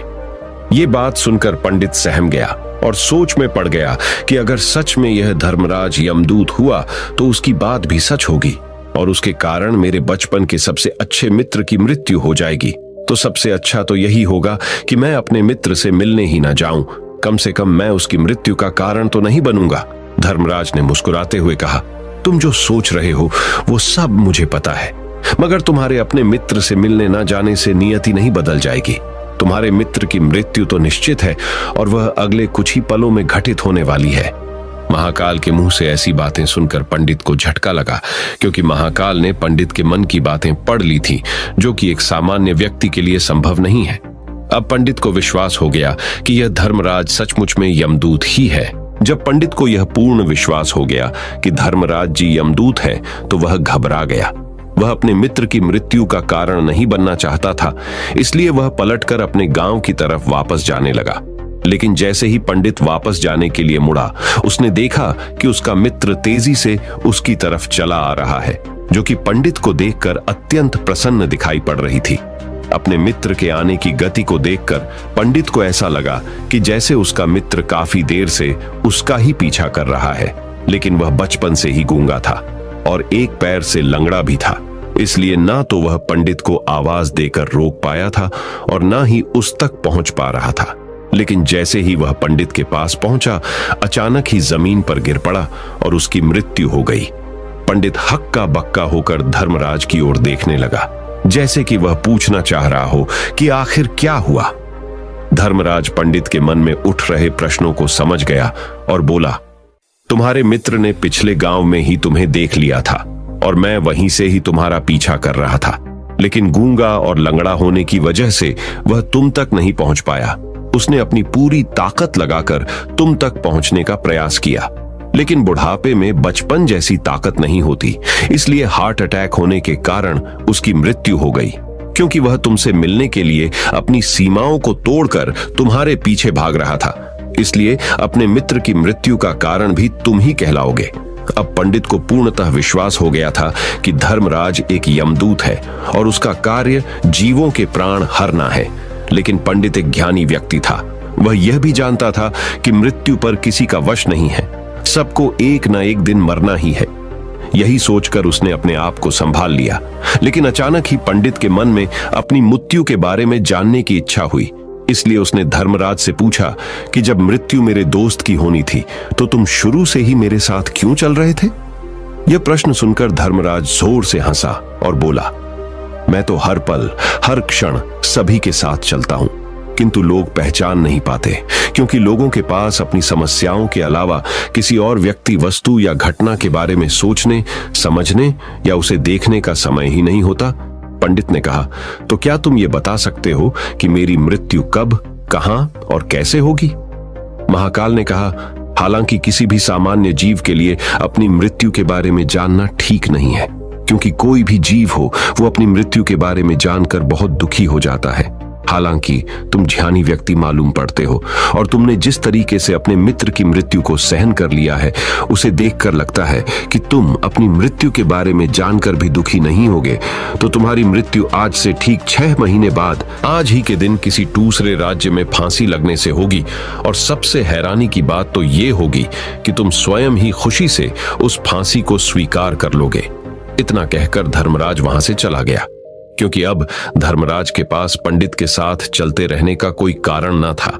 ये बात सुनकर पंडित सहम गया और सोच में पड़ गया कि अगर सच में यह धर्मराज यमदूत हुआ तो उसकी बात भी सच होगी और उसके कारण मेरे बचपन के सबसे अच्छे मित्र की मृत्यु हो जाएगी। तो सबसे अच्छा तो यही होगा कि मैं अपने मित्र से मिलने ही ना जाऊं, कम से कम मैं उसकी मृत्यु का कारण तो नहीं बनूंगा। धर्मराज ने मुस्कुराते हुए कहा, तुम जो सोच रहे हो वो सब मुझे पता है, मगर तुम्हारे अपने मित्र से मिलने ना जाने से नियति नहीं बदल जाएगी। तुम्हारे मित्र की मृत्यु तो निश्चित है और वह अगले कुछ ही पलों में घटित होने वाली है। महाकाल के मुंह से ऐसी बातें सुनकर पंडित को झटका लगा, क्योंकि महाकाल ने पंडित के मन की बातें पढ़ ली थी, जो कि एक सामान्य व्यक्ति के लिए संभव नहीं है। अब पंडित को विश्वास हो गया कि यह धर्मराज सचमुच में यमदूत ही है। जब पंडित को यह पूर्ण विश्वास हो गया कि धर्मराज जी यमदूत है, तो वह घबरा गया। वह अपने मित्र की मृत्यु का कारण नहीं बनना चाहता था, इसलिए वह पलटकर अपने गांव की तरफ वापस जाने लगा। लेकिन जैसे ही पंडित वापस जाने के लिए मुड़ा, उसने देखा कि उसका मित्र तेजी से उसकी तरफ चला आ रहा है, जो कि पंडित को देखकर अत्यंत प्रसन्न दिखाई पड़ रही थी। अपने मित्र के आने की गति को देखकर पंडित को ऐसा लगा कि जैसे उसका मित्र काफी देर से उसका ही पीछा कर रहा है, लेकिन वह बचपन से ही गूंगा था और एक पैर से लंगड़ा भी था, इसलिए ना तो वह पंडित को आवाज देकर रोक पाया था और ना ही उस तक पहुंच पा रहा था। लेकिन जैसे ही वह पंडित के पास पहुंचा, अचानक ही जमीन पर गिर पड़ा और उसकी मृत्यु हो गई। पंडित हक्का बक्का होकर धर्मराज की ओर देखने लगा, जैसे कि वह पूछना चाह रहा हो कि आखिर क्या हुआ। धर्मराज पंडित के मन में उठ रहे प्रश्नों को समझ गया और बोला, तुम्हारे मित्र ने पिछले गांव में ही तुम्हें देख लिया था और मैं वहीं से ही तुम्हारा पीछा कर रहा था, लेकिन गूंगा और लंगड़ा होने की वजह से वह तुम तक नहीं पहुंच पाया। उसने अपनी पूरी ताकत लगाकर तुम तक पहुंचने का प्रयास किया, लेकिन बुढ़ापे में बचपन जैसी ताकत नहीं होती, इसलिए हार्ट अटैक होने के कारण उसकी मृत्यु हो गई, क्योंकि वह तुमसे मिलने के लिए अपनी सीमाओं को तोड़कर तुम्हारे पीछे भाग रहा था। इसलिए अपने मित्र की मृत्यु का कारण भी तुम ही कहलाओगे। अब पंडित को पूर्णतः विश्वास हो गया था कि धर्मराज एक यमदूत है और उसका कार्य जीवों के प्राण हरना है। लेकिन पंडित एक ज्ञानी व्यक्ति था, वह यह भी जानता था कि मृत्यु पर किसी का वश नहीं है, सबको एक न एक दिन मरना ही है। यही सोचकर उसने अपने आप को संभाल लिया। लेकिन अचानक ही पंडित के मन में अपनी मृत्यु के बारे में जानने की इच्छा हुई, इसलिए उसने धर्मराज से पूछा कि जब मृत्यु मेरे दोस्त की होनी थी तो तुम शुरू से ही मेरे साथ क्यों चल रहे थे? यह प्रश्न सुनकर धर्मराज जोर से हंसा और बोला, मैं तो हर पल हर क्षण सभी के साथ चलता हूं, किंतु लोग पहचान नहीं पाते, क्योंकि लोगों के पास अपनी समस्याओं के अलावा किसी और व्यक्ति, वस्तु या घटना के बारे में सोचने, समझने या उसे देखने का समय ही नहीं होता। पंडित ने कहा, तो क्या तुम ये बता सकते हो कि मेरी मृत्यु कब, कहां और कैसे होगी? महाकाल ने कहा, हालांकि किसी भी सामान्य जीव के लिए अपनी मृत्यु के बारे में जानना ठीक नहीं है, क्योंकि कोई भी जीव हो वो अपनी मृत्यु के बारे में जानकर बहुत दुखी हो जाता है। हालांकि तुम ज्ञानी व्यक्ति मालूम पड़ते हो और तुमने जिस तरीके से अपने मित्र की मृत्यु को सहन कर लिया है, उसे देखकर लगता है कि तुम अपनी मृत्यु के बारे में जानकर भी दुखी नहीं होगे। तो तुम्हारी मृत्यु आज से ठीक 6 महीने बाद आज ही के दिन किसी दूसरे राज्य में फांसी लगने से होगी, और सबसे हैरानी की बात तो ये होगी कि तुम स्वयं ही खुशी से उस फांसी को स्वीकार कर लोगे। इतना कहकर धर्मराज वहां से चला गया, क्योंकि अब धर्मराज के पास पंडित के साथ चलते रहने का कोई कारण न था।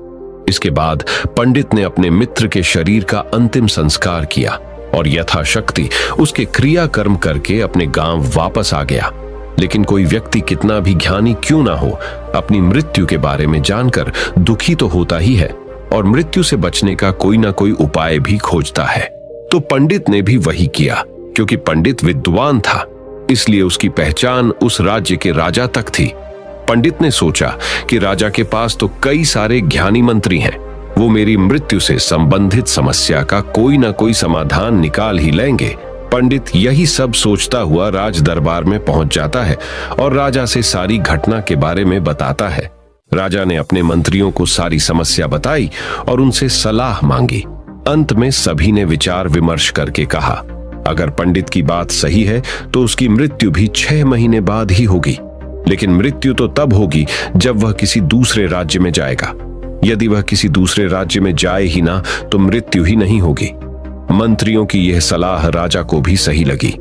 इसके बाद पंडित ने अपने मित्र के शरीर का अंतिम संस्कार किया और यथाशक्ति उसके क्रियाकर्म करके अपने गांव वापस आ गया। लेकिन कोई व्यक्ति कितना भी ज्ञानी क्यों ना हो, अपनी मृत्यु के बारे में जानकर दुखी तो होता ही है और मृत्यु से बचने का कोई ना कोई उपाय भी खोजता है। तो पंडित ने भी वही किया। क्योंकि पंडित विद्वान था, इसलिए उसकी पहचान उस राज्य के राजा तक थी। पंडित ने सोचा कि राजा के पास तो कई सारे ज्ञानी मंत्री हैं, वो मेरी मृत्यु से संबंधित समस्या का कोई ना कोई समाधान निकाल ही लेंगे। पंडित यही सब सोचता हुआ राज दरबार में पहुंच जाता है और राजा से सारी घटना के बारे में बताता है। राजा ने अपने मंत्रियों को सारी समस्या बताई और उनसे सलाह मांगी। अंत में सभी ने विचार विमर्श करके कहा, अगर पंडित की बात सही है तो उसकी मृत्यु भी 6 महीने बाद ही होगी। लेकिन मृत्यु तो तब होगी जब वह किसी दूसरे राज्य में जाएगा। यदि वह किसी दूसरे राज्य में जाए ही ना तो मृत्यु ही नहीं होगी। मंत्रियों की यह सलाह राजा को भी सही लगी।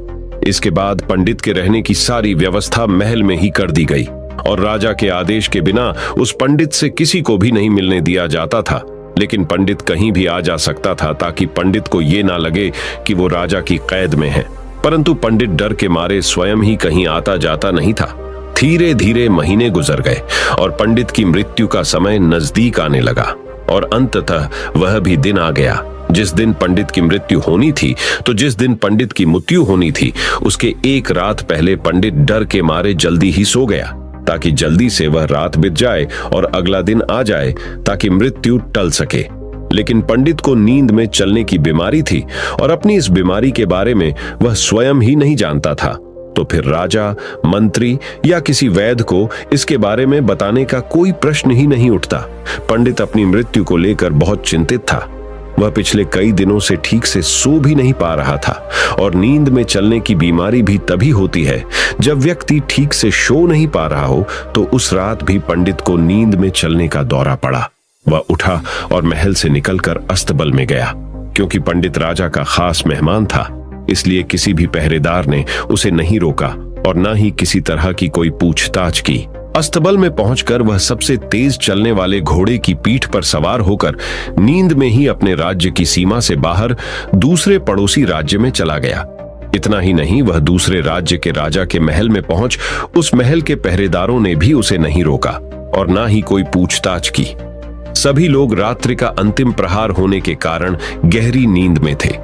इसके बाद पंडित के रहने की सारी व्यवस्था महल में ही कर दी गई और राजा के आदेश के बिना उस पंडित से किसी को भी नहीं मिलने दिया जाता था। लेकिन पंडित कहीं भी आ जा सकता था ताकि पंडित को यह ना लगे कि वो राजा की कैद में है। परंतु पंडित डर के मारे स्वयं ही कहीं आता जाता नहीं था। धीरे धीरे महीने गुजर गए और पंडित की मृत्यु का समय नजदीक आने लगा और अंततः वह भी दिन आ गया जिस दिन पंडित की मृत्यु होनी थी। तो जिस दिन पंडित की मृत्यु होनी थी उसके एक रात पहले पंडित डर के मारे जल्दी ही सो गया ताकि जल्दी से वह रात बीत जाए और अगला दिन आ जाए ताकि मृत्यु टल सके। लेकिन पंडित को नींद में चलने की बीमारी थी और अपनी इस बीमारी के बारे में वह स्वयं ही नहीं जानता था। तो फिर राजा, मंत्री या किसी वैद्य को इसके बारे में बताने का कोई प्रश्न ही नहीं उठता। पंडित अपनी मृत्यु को लेकर बहुत चिंतित था। वह पिछले कई दिनों से ठीक से सो भी नहीं पा रहा था और नींद में चलने की बीमारी भी तभी होती है जब व्यक्ति ठीक से सो नहीं पा रहा हो। तो उस रात भी पंडित को नींद में चलने का दौरा पड़ा। वह उठा और महल से निकलकर अस्तबल में गया। क्योंकि पंडित राजा का खास मेहमान था, इसलिए किसी भी पहरेदार ने उसे नहीं रोका और न ही किसी तरह की कोई पूछताछ की। अस्तबल में पहुंचकर वह सबसे तेज चलने वाले घोड़े की पीठ पर सवार होकर नींद में ही अपने राज्य की सीमा से बाहर दूसरे पड़ोसी राज्य में चला गया। इतना ही नहीं, वह दूसरे राज्य के राजा के महल में पहुंच उस महल के पहरेदारों ने भी उसे नहीं रोका और न ही कोई पूछताछ की। सभी लोग रात्रि का अंतिम प्रहार होने के कारण गहरी नींद में थे।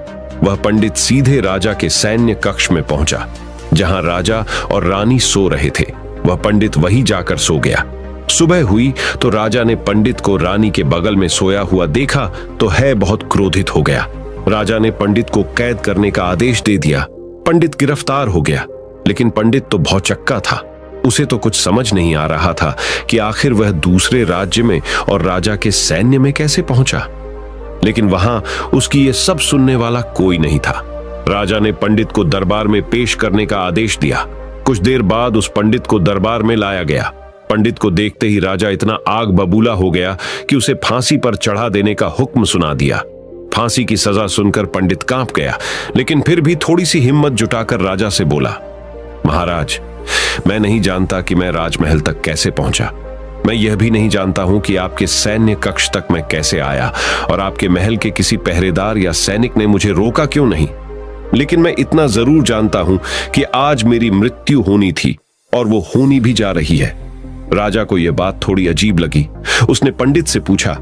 वह पंडित सीधे राजा के सैन्य कक्ष में पहुंचा जहां राजा और रानी सो रहे थे। वह पंडित वहीं जाकर सो गया। सुबह हुई तो राजा ने पंडित को रानी के बगल में सोया हुआ देखा तो है बहुत क्रोधित हो गया। राजा ने पंडित को कैद करने का आदेश दे दिया। पंडित गिरफ्तार हो गया। लेकिन पंडित तो भौचक्का था। उसे तो कुछ समझ नहीं आ रहा था कि आखिर वह दूसरे राज्य में और राजा के सैन्य में कैसे पहुंचा। लेकिन वहां उसकी ये सब सुनने वाला कोई नहीं था। राजा ने पंडित को दरबार में पेश करने का आदेश दिया। कुछ देर बाद उस पंडित को दरबार में लाया गया। पंडित को देखते ही राजा इतना आग बबूला हो गया कि उसे फांसी पर चढ़ा देने का हुक्म सुना दिया। फांसी की सजा सुनकर पंडित कांप गया, लेकिन फिर भी थोड़ी सी हिम्मत जुटाकर राजा से बोला, महाराज, मैं नहीं जानता कि मैं राजमहल तक कैसे पहुंचा। मैं यह भी नहीं जानता हूं कि आपके सैन्य कक्ष तक मैं कैसे आया और आपके महल के किसी पहरेदार या सैनिक ने मुझे रोका क्यों नहीं। लेकिन मैं इतना जरूर जानता हूं कि आज मेरी मृत्यु होनी थी और वो होनी भी जा रही है। राजा को यह बात थोड़ी अजीब लगी। उसने पंडित से पूछा,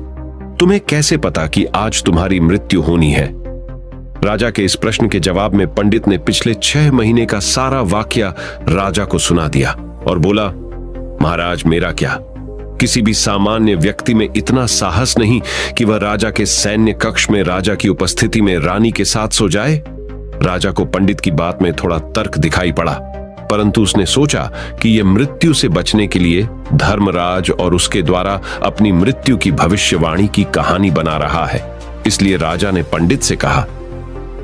तुम्हें कैसे पता कि आज तुम्हारी मृत्यु होनी है? राजा के इस प्रश्न के जवाब में पंडित ने पिछले 6 महीने का सारा वाकया राजा को सुना दिया और बोला, महाराज, मेरा क्या, किसी भी सामान्य व्यक्ति में इतना साहस नहीं कि वह राजा के सैन्य कक्ष में राजा की उपस्थिति में रानी के साथ सो जाए। राजा को पंडित की बात में थोड़ा तर्क दिखाई पड़ा, परंतु उसने सोचा कि यह मृत्यु से बचने के लिए धर्मराज और उसके द्वारा अपनी मृत्यु की भविष्यवाणी की कहानी बना रहा है। इसलिए राजा ने पंडित से कहा,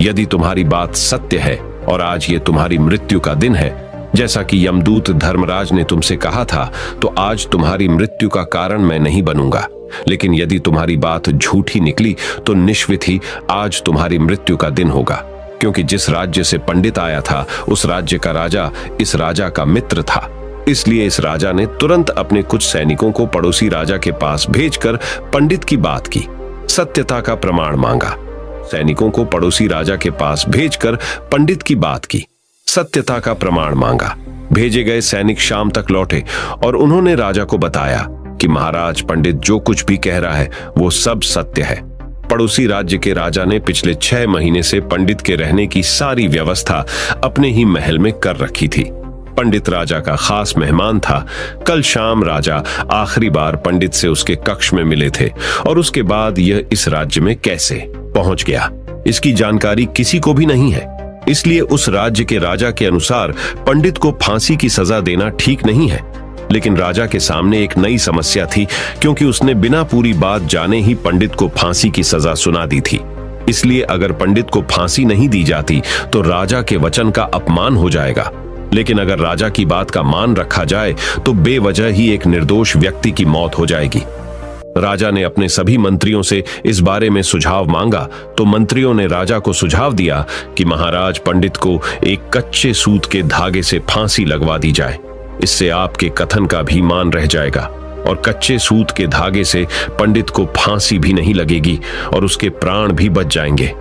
यदि तुम्हारी बात सत्य है और आज ये तुम्हारी मृत्यु का दिन है, जैसा कि यमदूत धर्मराज ने तुमसे कहा था, तो आज तुम्हारी मृत्यु का कारण मैं नहीं बनूंगा। लेकिन यदि तुम्हारी बात झूठी निकली तो निश्चित ही आज तुम्हारी मृत्यु का दिन होगा, क्योंकि जिस राज्य से पंडित आया था उस राज्य का राजा इस राजा का मित्र था। इसलिए इस राजा ने तुरंत अपने कुछ सैनिकों को पड़ोसी राजा के पास भेजकर पंडित की बात की, सत्यता का प्रमाण मांगा। सैनिकों को पड़ोसी राजा के पास भेजकर पंडित की बात की, सत्यता का प्रमाण मांगा। भेजे गए सैनिक शाम तक लौटे और उन्होंने राजा को बताया कि महाराज, पंडित जो कुछ भी कह रहा है वो सब सत्य है। पड़ोसी राज्य के राजा ने पिछले 6 महीने से पंडित के रहने की सारी व्यवस्था अपने ही महल में कर रखी थी। पंडित राजा का खास मेहमान था। कल शाम राजा आखिरी बार पंडित से उसके कक्ष में मिले थे और उसके बाद यह इस राज्य में कैसे पहुंच गया, इसकी जानकारी किसी को भी नहीं है। इसलिए उस राज्य के राजा के अनुसार पंडित को फांसी की सजा देना ठीक नहीं है। लेकिन राजा के सामने एक नई समस्या थी, क्योंकि उसने बिना पूरी बात जाने ही पंडित को फांसी की सजा सुना दी थी। इसलिए अगर पंडित को फांसी नहीं दी जाती तो राजा के वचन का अपमान हो जाएगा। लेकिन अगर राजा की बात का मान रखा जाए तो बेवजह ही एक निर्दोष व्यक्ति की मौत हो जाएगी। राजा ने अपने सभी मंत्रियों से इस बारे में सुझाव मांगा तो मंत्रियों ने राजा को सुझाव दिया कि महाराज, पंडित को एक कच्चे सूत के धागे से फांसी लगवा दी जाए। इससे आपके कथन का भी मान रह जाएगा और कच्चे सूत के धागे से पंडित को फांसी भी नहीं लगेगी और उसके प्राण भी बच जाएंगे।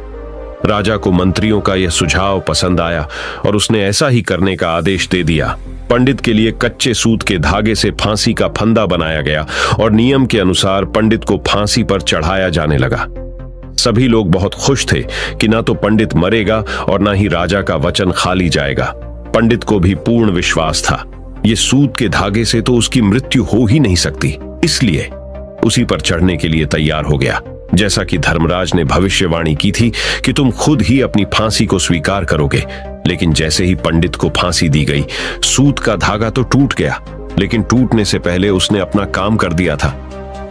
राजा को मंत्रियों का यह सुझाव पसंद आया और उसने ऐसा ही करने का आदेश दे दिया। पंडित के लिए कच्चे सूत के धागे से फांसी का फंदा बनाया गया और नियम के अनुसार पंडित को फांसी पर चढ़ाया जाने लगा। सभी लोग बहुत खुश थे कि ना तो पंडित मरेगा और ना ही राजा का वचन खाली जाएगा। पंडित को भी पूर्ण विश्वास था, ये सूत के धागे से तो उसकी मृत्यु हो ही नहीं सकती, इसलिए उसी पर चढ़ने के लिए तैयार हो गया। जैसा कि धर्मराज ने भविष्यवाणी की थी कि तुम खुद ही अपनी फांसी को स्वीकार करोगे। लेकिन जैसे ही पंडित को फांसी दी गई, सूत का धागा तो टूट गया, लेकिन टूटने से पहले उसने अपना काम कर दिया था।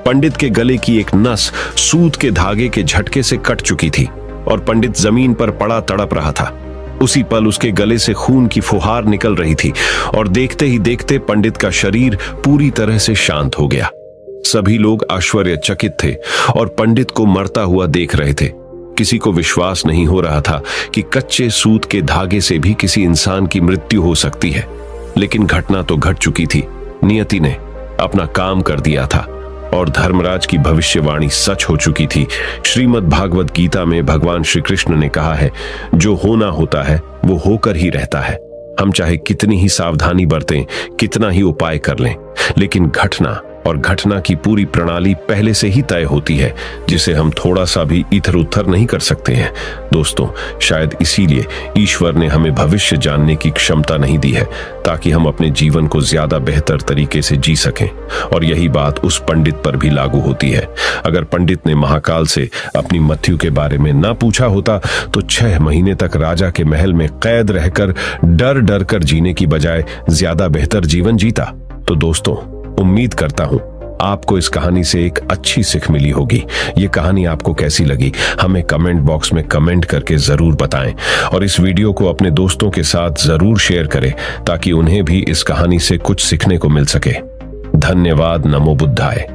पंडित के गले की एक नस सूत के धागे के झटके से कट चुकी थी और पंडित जमीन पर पड़ा तड़प रहा था। उसी पल उसके गले से खून की फुहार निकल रही थी और देखते ही देखते पंडित का शरीर पूरी तरह से शांत हो गया। सभी लोग आश्चर्यचकित थे और पंडित को मरता हुआ देख रहे थे। किसी को विश्वास नहीं हो रहा था कि कच्चे सूत के धागे से भी किसी इंसान की मृत्यु हो सकती है। लेकिन घटना तो घट चुकी थी। नियति ने अपना काम कर दिया था और धर्मराज की भविष्यवाणी सच हो चुकी थी। श्रीमद् भागवत गीता में भगवान श्री कृष्ण ने कहा है, जो होना होता है वो होकर ही रहता है। हम चाहे कितनी ही सावधानी बरतें, कितना ही उपाय कर लें, लेकिन घटना और घटना की पूरी प्रणाली पहले से ही तय होती है, जिसे हम थोड़ा सा भी इधर उधर नहीं कर सकते हैं। दोस्तों, शायद इसीलिए ईश्वर ने हमें भविष्य जानने की क्षमता नहीं दी है, ताकि हम अपने जीवन को ज्यादा बेहतर तरीके से जी सकें। और यही बात उस पंडित पर भी लागू होती है। अगर पंडित ने महाकाल से अपनी मृत्यु के बारे में ना पूछा होता तो 6 महीने तक राजा के महल में कैद रहकर डर डर कर जीने की बजाय ज्यादा बेहतर जीवन जीता। तो दोस्तों, उम्मीद करता हूं आपको इस कहानी से एक अच्छी सीख मिली होगी। ये कहानी आपको कैसी लगी हमें कमेंट बॉक्स में कमेंट करके जरूर बताएं और इस वीडियो को अपने दोस्तों के साथ जरूर शेयर करें ताकि उन्हें भी इस कहानी से कुछ सीखने को मिल सके। धन्यवाद। नमो बुद्धाय।